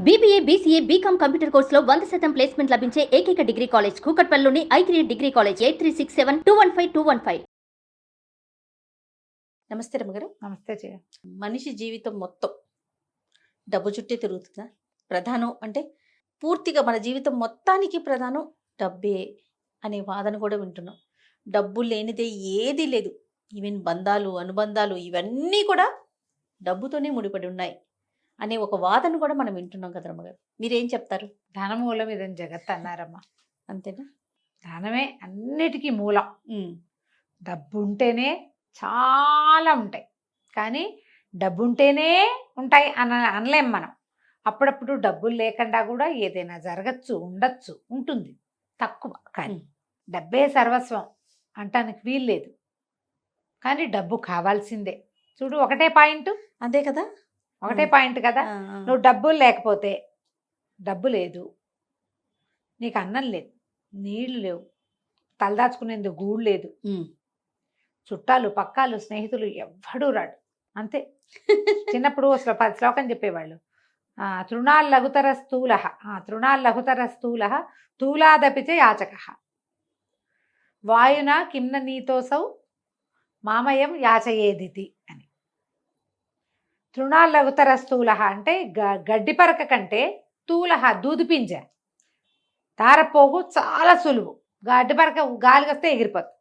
BBA, BCA, BCom computer కోర్సులో 100% placement లభించే ఏకైక డిగ్రీ కాలేజ్ కూకట్పల్లిలోని I3 డిగ్రీ కాలేజ్ 8367215215. నమస్తే రమ్మగారు. నమస్తే జయ. మనిషి జీవితం మొత్తం డబ్బు చుట్టే తిరుగుతుందా? ప్రధానం అంటే పూర్తిగా మన జీవితం మొత్తానికి ప్రధానం డబ్బే అనే వాదన కూడా వింటున్నాం. డబ్బు లేనిదే ఏదీ లేదు. ఈవెన్ బంధాలు, అనుబంధాలు ఇవన్నీ కూడా డబ్బుతోనే ముడిపడి ఉన్నాయి అనే ఒక వాదన కూడా మనం వింటున్నాం కదా రమ్మగారు. మీరేం చెప్తారు? ధనమూలం ఇదని జగత్ అన్నారమ్మా. అంతేనా? ధనమే అన్నిటికీ మూలం. డబ్బు ఉంటేనే చాలా ఉంటాయి, కానీ డబ్బు ఉంటేనే ఉంటాయి అనలేం మనం. అప్పుడప్పుడు డబ్బులు లేకుండా కూడా ఏదైనా జరగచ్చు, ఉండొచ్చు, ఉంటుంది, తక్కువ. కానీ డబ్బే సర్వస్వం అంటానికి వీల్లేదు. కానీ డబ్బు కావాల్సిందే. చూడు, ఒకటే పాయింట్. అంతే కదా, ఒకటే పాయింట్ కదా. నువ్వు డబ్బులు లేకపోతే డబ్బు లేదు, నీకు అన్నం లేదు, నీళ్లు లేవు, తలదాచుకునేందుకు గూడు లేదు, చుట్టాలు పక్కాలు స్నేహితులు ఎవ్వడూ రాడు. అంతే. చిన్నప్పుడు శ్లోకం చెప్పేవాళ్ళు, తృణాల్లఘుతర స్థూల తృణాల్లఘుతర స్థూల స్థూలాదపిచ యాచక వాయున కిమ్న నీతోసౌ మామయం యాచయేదితి అని. తృణాల్లఘుతర స్థూల అంటే గడ్డిపరక కంటే స్థూల దూదిపింజ దారపోగు చాలా సులువు. గడ్డిపరక గాలికి వస్తే ఎగిరిపోతుంది.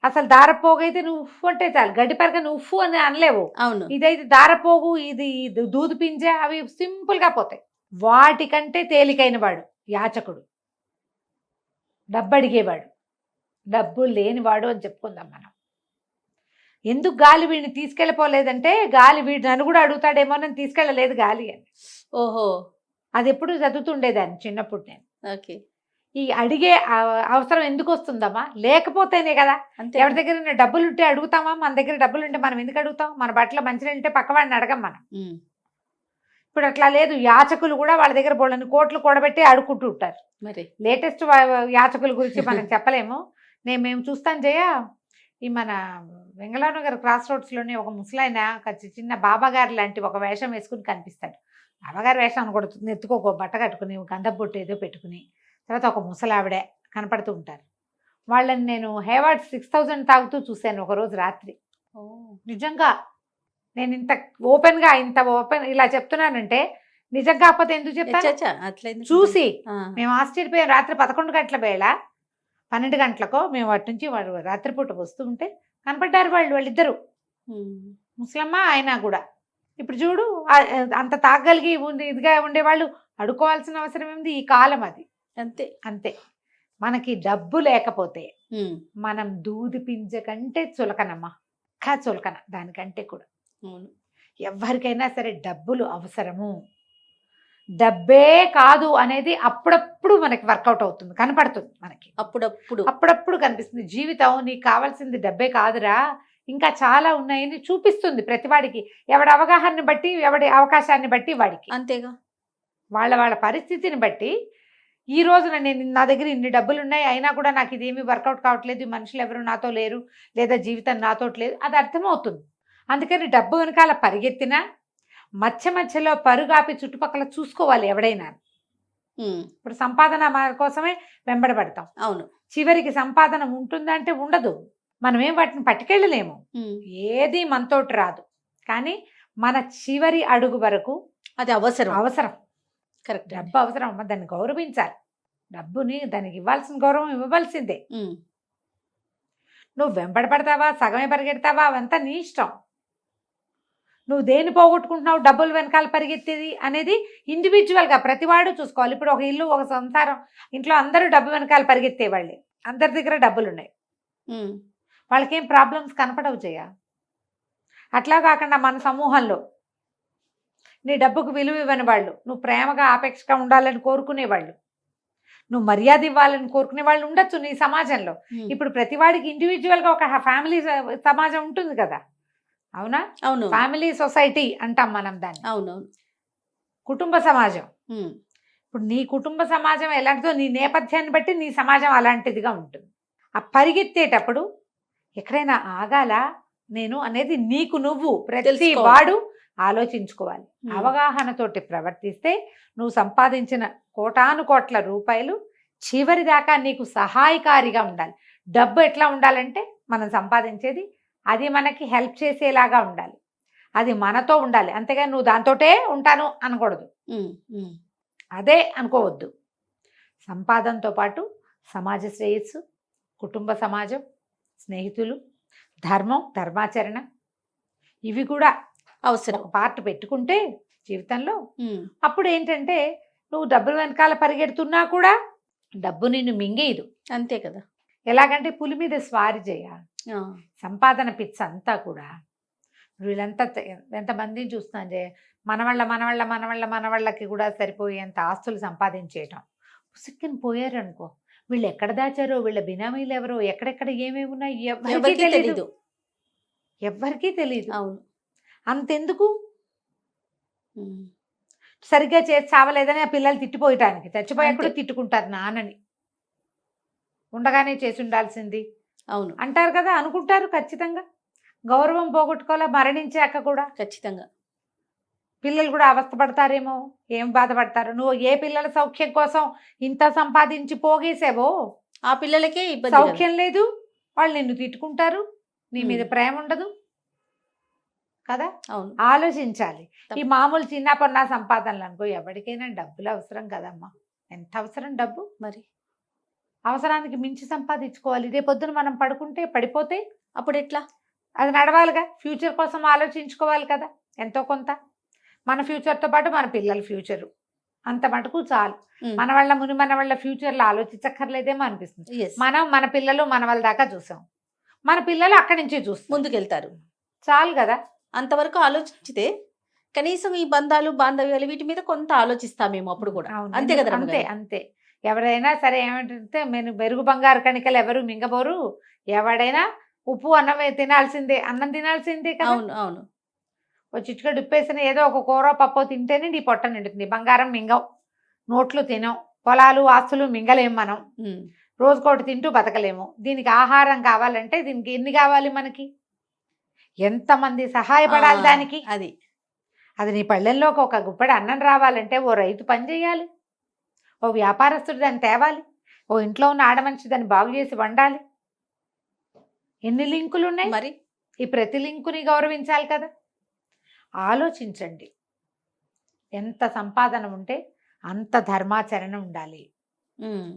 అసలు దారపోగు అయితే నువ్వు ఉఫ్ఫు అంటే చాలు, గడ్డిపరక నువ్వు ఉఫ్ఫు అని అనలేవు. అవును. ఇదైతే దారపోగు, ఇది దూదిపింజ, అవి సింపుల్గా పోతాయి. వాటికంటే తేలికైన వాడు యాచకుడు, డబ్బు అడిగేవాడు, డబ్బు లేనివాడు అని చెప్పుకుందాం మనం. ఎందుకు గాలి వీడిని తీసుకెళ్ళిపోలేదంటే, గాలి వీడు నన్ను కూడా అడుగుతాడేమో అని తీసుకెళ్ళలేదు గాలి అని. ఓహో, అది ఎప్పుడు చదువుతుండేదాన్ని చిన్నప్పుడు నేను. ఓకే. ఈ అడిగే అవసరం ఎందుకు వస్తుందమ్మా? లేకపోతేనే కదా. ఎవరి దగ్గర డబ్బులు ఉంటే అడుగుతామా? మన దగ్గర డబ్బులు ఉంటే మనం ఎందుకు అడుగుతాం? మన బట్టల మంచిగా ఉంటే పక్కవాడిని అడగం మనం. ఇప్పుడు అట్లా లేదు. యాచకులు కూడా వాళ్ళ దగ్గర బోళ్ళని కోట్లు కూడబెట్టి అడుక్కుంటూ ఉంటారు. మరి లేటెస్ట్ యాచకుల గురించి మనం చెప్పలేము. మేము చూస్తాను జయ, ఈ మన వెంగళనగర్ క్రాస్ రోడ్స్లోనే ఒక ముసలాయన చిన్న బాబాగారు లాంటి ఒక వేషం వేసుకుని కనిపిస్తాడు. బాబాగారు వేషం అనకూడదు, ఎత్తుకోకో బట్ట కట్టుకుని గంధం బొట్టు ఏదో పెట్టుకుని, తర్వాత ఒక ముసలావిడే కనపడుతూ ఉంటారు. వాళ్ళని నేను హేవార్డ్ 6000 తాగుతూ చూశాను ఒకరోజు రాత్రి. నిజంగా నేను ఇంత ఓపెన్ ఇలా చెప్తున్నానంటే నిజం కాకపోతే ఎందుకు చెప్తాను? చూసి మేము ఆశ్చర్యపోయాం. రాత్రి 11 గంటల వేళ 12 గంటలకో మేము అటు నుంచి వాడు రాత్రిపూట వస్తూ ఉంటే కనపడ్డారు వాళ్ళిద్దరు, ముసలమ్మ ఆయన కూడా. ఇప్పుడు చూడు, అంత తాగలిగి ఇదిగా ఉండేవాళ్ళు అడుకోవాల్సిన అవసరం ఏమిటి? ఈ కాలం అది. అంతే అంతే. మనకి డబ్బు లేకపోతే మనం దూది పింజ కంటే చులకనమ్మా, చులకన దానికంటే కూడా. ఎవరికైనా సరే డబ్బులు అవసరము. డబ్బే కాదు అనేది అప్పుడప్పుడు మనకి వర్కౌట్ అవుతుంది, కనపడుతుంది మనకి. అప్పుడప్పుడు కనిపిస్తుంది. జీవితం నీకు కావాల్సింది డబ్బే కాదురా, ఇంకా చాలా ఉన్నాయని చూపిస్తుంది ప్రతివాడికి. ఎవడి అవగాహనని బట్టి, ఎవడి అవకాశాన్ని బట్టి వాడికి. అంతేగా. వాళ్ళ పరిస్థితిని బట్టి. ఈ రోజున నా దగ్గర ఇన్ని డబ్బులు ఉన్నాయి, అయినా కూడా నాకు ఇదేమీ వర్కౌట్ కావట్లేదు, మనుషులు ఎవరు నాతో లేరు, లేదా జీవితం నాతో లేదు, అది అర్థమవుతుంది. అందుకని డబ్బు వెనకాల పరిగెత్తినా మధ్యలో పరుగాపి చుట్టుపక్కల చూసుకోవాలి ఎవడైనా. ఇప్పుడు సంపాదన కోసమే వెంబడబడతాం. అవును. చివరికి సంపాదన ఉంటుందంటే ఉండదు. మనమేం వాటిని పట్టుకెళ్ళలేము. ఏది మనతోటి రాదు. కానీ మన చివరి అడుగు వరకు అది అవసరం. కరెక్ట్. డబ్బు అవసరం అమ్మ, దాన్ని గౌరవించాలి. డబ్బుని దానికి ఇవ్వాల్సిన గౌరవం ఇవ్వవలసిందే. నువ్వు వెంబడపడతావా, సగమే పరిగెడతావా, అవంతా నీ ఇష్టం. నువ్వు దేన్ని పోగొట్టుకుంటున్నావు, డబ్బులు వెనకాల పరిగెత్తేది అనేది ఇండివిజువల్గా ప్రతివాడు చూసుకోవాలి. ఇప్పుడు ఒక ఇల్లు, ఒక సంసారం, ఇంట్లో అందరూ డబ్బు వెనకాల పరిగెత్తే వాళ్ళే, అందరి దగ్గర డబ్బులు ఉన్నాయి, వాళ్ళకేం ప్రాబ్లమ్స్ కనపడవు జయ. అట్లా కాకుండా మన సమూహంలో నీ డబ్బుకు విలువ ఇవ్వని వాళ్ళు, నువ్వు ప్రేమగా ఆపేక్షగా ఉండాలని కోరుకునేవాళ్ళు, నువ్వు మర్యాద ఇవ్వాలని కోరుకునే వాళ్ళు ఉండొచ్చు నీ సమాజంలో. ఇప్పుడు ప్రతివాడికి ఇండివిజువల్గా ఒక ఫ్యామిలీ సమాజం ఉంటుంది కదా. అవునా? అవును. ఫ్యామిలీ సొసైటీ అంటాం మనం దాన్ని. అవునవును. కుటుంబ సమాజం. ఇప్పుడు నీ కుటుంబ సమాజం ఎలాంటిదో, నీ నేపథ్యాన్ని బట్టి నీ సమాజం అలాంటిదిగా ఉంటుంది. ఆ పరిగెత్తేటప్పుడు ఎక్కడైనా ఆగాల నేను అనేది నీకు నువ్వు, ప్రతి వాడు ఆలోచించుకోవాలి. అవగాహనతోటి ప్రవర్తిస్తే నువ్వు సంపాదించిన కోటాను కోట్ల రూపాయలు చివరి దాకా నీకు సహాయకారిగా ఉండాలి. డబ్బు ఎట్లా ఉండాలంటే మనం సంపాదించేది అది మనకి హెల్ప్ చేసేలాగా ఉండాలి, అది మనతో ఉండాలి. అంతేగాని నువ్వు దాంతోటే ఉంటాను అనకూడదు, అదే అనుకోవద్దు. సంపాదనతో పాటు సమాజ శ్రేయస్సు, కుటుంబ సమాజం, స్నేహితులు, ధర్మం, ధర్మాచరణ ఇవి కూడా అవసరం. ఒక పార్ట్ పెట్టుకుంటే జీవితంలో అప్పుడు ఏంటంటే నువ్వు డబ్బుల వెనకాల పరిగెడుతున్నా కూడా డబ్బు నిన్ను మింగేయదు. అంతే కదా. ఎలాగంటే పులి మీద స్వారీ చేయాలి. సంపాదన పిచ్చ అంతా కూడా వీళ్ళంతా ఎంతమందిని చూస్తున్నాను, మనవాళ్ళకి కూడా సరిపోయేంత ఆస్తులు సంపాదించేయటం. పుసుక్కుని పోయారనుకో, వీళ్ళు ఎక్కడ దాచారో, వీళ్ళ బినామీలు ఎవరో, ఎక్కడెక్కడ ఏమేమి ఉన్నాయి ఎవరికీ తెలియదు, ఎవ్వరికీ తెలియదు. అవును. అంతెందుకు సరిగ్గా చేసి చావలేదని ఆ పిల్లలు తిట్టిపోయటానికి, చచ్చిపోయాక తిట్టుకుంటారు నాన్నని, ఉండగానే చేసి ఉండాల్సింది. అవును అంటారు కదా, అనుకుంటారు ఖచ్చితంగా. గౌరవం పోగొట్టుకోవాలా మరణించాక కూడా ఖచ్చితంగా. పిల్లలు కూడా అవస్థపడతారేమో, ఏం బాధపడతారు. నువ్వు ఏ పిల్లల సౌఖ్యం కోసం ఇంత సంపాదించి పోగేసావో ఆ పిల్లలకే ఇబ్బంది, సౌఖ్యం లేదు, వాళ్ళు నిన్ను తిట్టుకుంటారు, నీ మీద ప్రేమ ఉండదు కదా. అవును, ఆలోచించాలి. ఈ మామూలు చిన్న పన్న సంపాదనలు అనుకో, ఎవరికైనా డబ్బులు అవసరం కదమ్మా. ఎంత అవసరం డబ్బు, మరి అవసరానికి మించి సంపాదించుకోవాలి. రేపొద్దున మనం పడుకుంటే పడిపోతే అప్పుడు ఎట్లా? అది నడవాలిగా. ఫ్యూచర్ కోసం ఆలోచించుకోవాలి కదా ఎంతో కొంత. మన ఫ్యూచర్తో పాటు మన పిల్లల ఫ్యూచరు అంత మటుకు చాలు. మన వాళ్ళ ఫ్యూచర్లో ఆలోచించక్కర్లేదేమో అనిపిస్తుంది. మనం మన పిల్లలు మన వాళ్ళ దాకా చూసాం, మన పిల్లలు అక్కడి నుంచే చూస్తాం, ముందుకెళ్తారు. చాలు కదా. అంతవరకు ఆలోచించితే కనీసం ఈ బంధాలు బాంధవ్యాలు వీటి మీద కొంత ఆలోచిస్తామేమో అప్పుడు కూడా. అంతే కదా. అంతే అంతే. ఎవరైనా సరే ఏమంటే మెరుగు బంగారు కణికలు ఎవరు మింగబోరు, ఎవడైనా ఉప్పు అన్నం తినాల్సిందే, అన్నం తినాల్సిందే కదా. అవును అవును. ఓ చిటికెడు ఉప్పేసిన ఏదో ఒక కూర పప్పు తింటేనే నీ పొట్ట నిండుతుంది. బంగారం మింగవు, నోట్లు తినవు, పొలాలు ఆస్తులు మింగలేము మనం, రోజుకోటి తింటూ బతకలేము. దీనికి ఆహారం కావాలంటే దీనికి ఎన్ని కావాలి మనకి, ఎంతమంది సహాయపడాలి దానికి. అది నీ పళ్ళెంలోకి ఒక గుప్పెడు అన్నం రావాలంటే ఓ రైతు పని చేయాలి, ఓ వ్యాపారస్తుడు దాన్ని తేవాలి, ఓ ఇంట్లో ఉన్న ఆడమనిషి దాన్ని బాగు చేసి వండాలి. ఎన్ని లింకులు ఉన్నాయి మరి. ఈ ప్రతి లింకుని గౌరవించాలి కదా. ఆలోచించండి, ఎంత సంపాదన ఉంటే అంత ధర్మాచరణ ఉండాలి.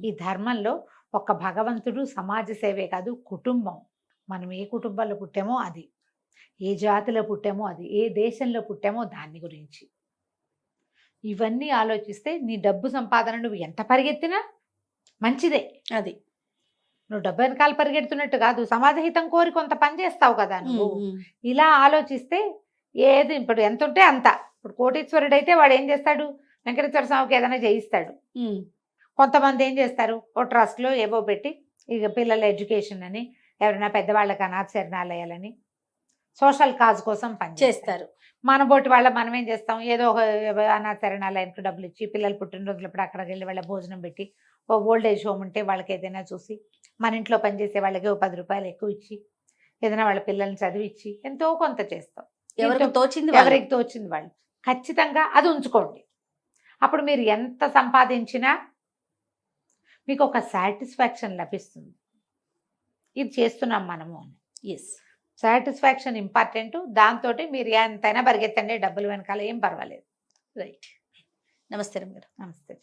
ఈ ధర్మంలో ఒక భగవంతుడు, సమాజ సేవే కాదు, కుటుంబం. మనం ఏ కుటుంబంలో పుట్టామో అది, ఏ జాతిలో పుట్టామో అది, ఏ దేశంలో పుట్టామో దాని గురించి ఇవన్నీ ఆలోచిస్తే నీ డబ్బు సంపాదన నువ్వు ఎంత పరిగెత్తినా మంచిదే. అది నువ్వు డబ్బు వెనకాల పరిగెడుతున్నట్టు కాదు, సమాజహితం కోరి కొంత పని చేస్తావు కదా నువ్వు. ఇలా ఆలోచిస్తే ఏది ఇప్పుడు ఎంత ఉంటే అంత. ఇప్పుడు కోటీశ్వరుడు అయితే వాడు ఏం చేస్తాడు, వెంకటేశ్వర స్వామికి ఏదైనా చేయిస్తాడు. కొంతమంది ఏం చేస్తారు, ఓ ట్రస్ట్లో ఏవో పెట్టి ఇక పిల్లల ఎడ్యుకేషన్ అని, ఎవరైనా పెద్దవాళ్ళకి అనాథ శరణాలయాలని, సోషల్ కాజ్ కోసం పని చేస్తారు. మన బోటి వాళ్ళ మనం ఏం చేస్తాం, ఏదో ఒక అనాథ శరణాలయానికి డబ్బులు ఇచ్చి, పిల్లలు పుట్టినరోజులప్పుడు అక్కడికి వెళ్ళి వాళ్ళ భోజనం పెట్టి, ఓ ఓల్డ్ ఏజ్ హోమ్ ఉంటే వాళ్ళకి ఏదైనా చూసి, మన ఇంట్లో పనిచేసే వాళ్ళకి ఓ 10 రూపాయలు ఎక్కువ ఇచ్చి, ఏదైనా వాళ్ళ పిల్లల్ని చదివించి ఎంతో కొంత చేస్తాం. ఎవరికి తోచింది వాళ్ళు ఖచ్చితంగా అది ఉంచుకోండి. అప్పుడు మీరు ఎంత సంపాదించినా మీకు ఒక సాటిస్ఫాక్షన్ లభిస్తుంది, ఇది చేస్తున్నాం మనము అని. Satisfaction important. దాంతో మీరు ఎంతైనా పరిగెత్తండి, డబ్బులు వెనకాల ఏం పర్వాలేదు. రైట్. నమస్తే రమ్య గారు. నమస్తే.